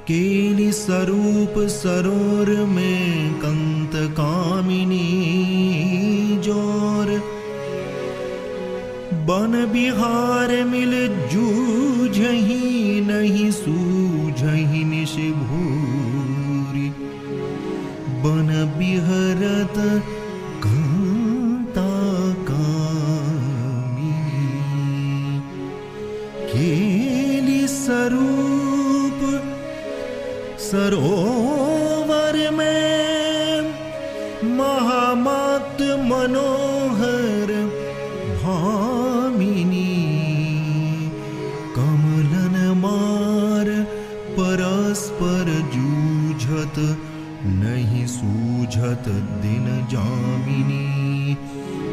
केली स्वरूप सरोर में कंत कामिनी जोर। बन बिहार मिल जूझही नहीं सूझही निश भूरी। बन बिहरत कांता कामिनी। केली स्वरूप सरोवर में महामत मनोहर भामिनी। कमलन मार परस्पर जूझत नहीं सूझत दिन जामिनी।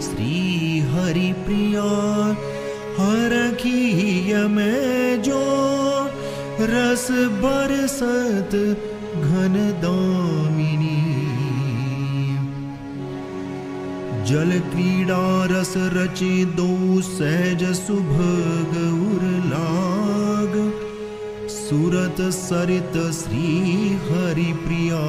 श्री हरि प्रिया हरखिय में जो रस बरसत घन दामिनी। जल क्रीड़ा रस रचे दो सहज सुभग उर्लाग। सुरत सरित श्री हरि प्रिया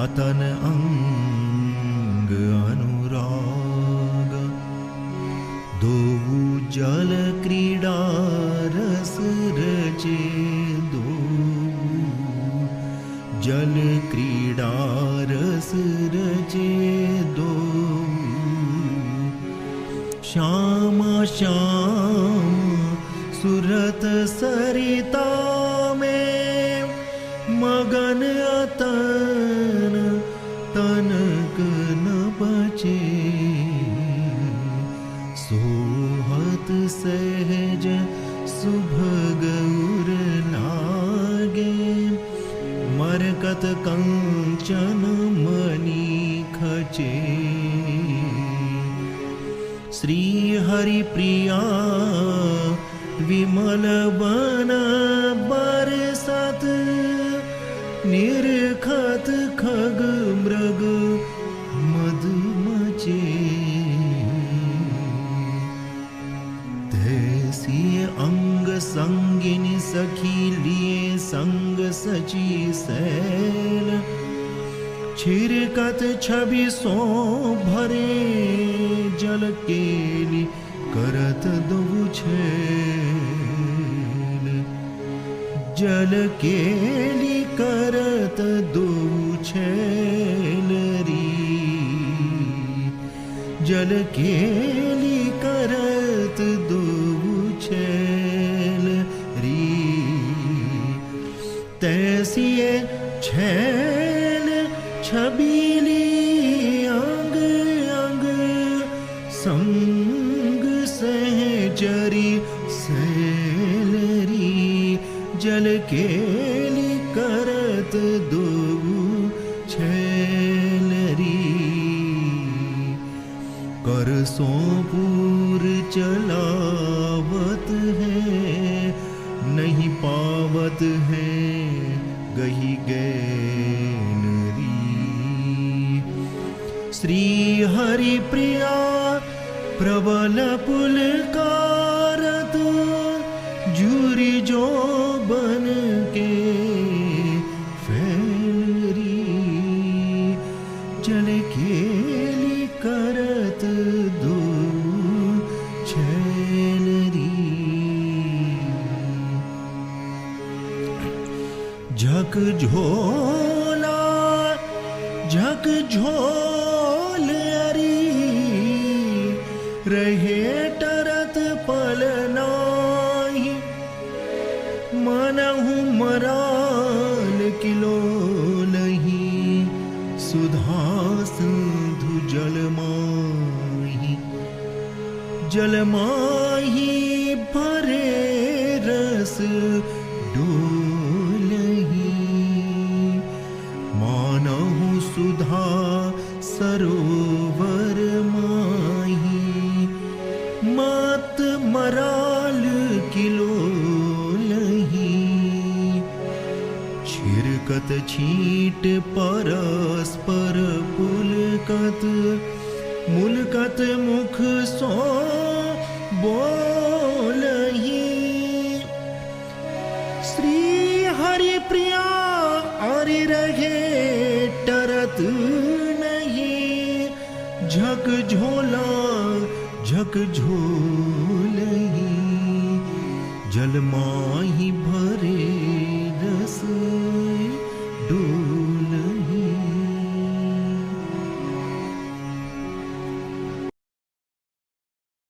अतन अंग अनुराग। दो जल क्रीड़ा रस रचे दो। जल क्रीड़ा रस रचे दो। श्यामा श्याम सुरत सरिता में मगन अतन तनक न बचे। सोहत सहज सुभग उर लागे। मरकत कंचन मणि खचे। श्री हरि प्रिया विमल बन बरसत। निरखत खग मृग मद मचे। तैसी अंग संगिनी सखी लिए संग सची सैल। छिरकत छवि सो भरे जल केली करत दो छेल। जल केली करत दो छेल री। जल केली करत दो छेल री। तैसी छेल छबीली अंग अंग संग सहचरी सैलरी। जल केली करत दो छेलरी। कर सो पूर चलावत है नहीं पावत है गही गैनरी। श्री हरि प्रिया प्रबल पुलकारत। जूरी जो बन के फैलरी। जल केली करत दो छेलरी। झक झोला झक झोल अरी। रहे टरत पल नाही। मनहु मराल किलो नहीं। सुधा सिंधु जल माही। जल माही भरे रस डोलही। मानहु सुधा सरोवर माही। मत मराल किलो लही। छिरकत छीट परस्पर पुलकत। मुलकत मुख सो बोलही। श्री झकझोला झकझोलहि जलमा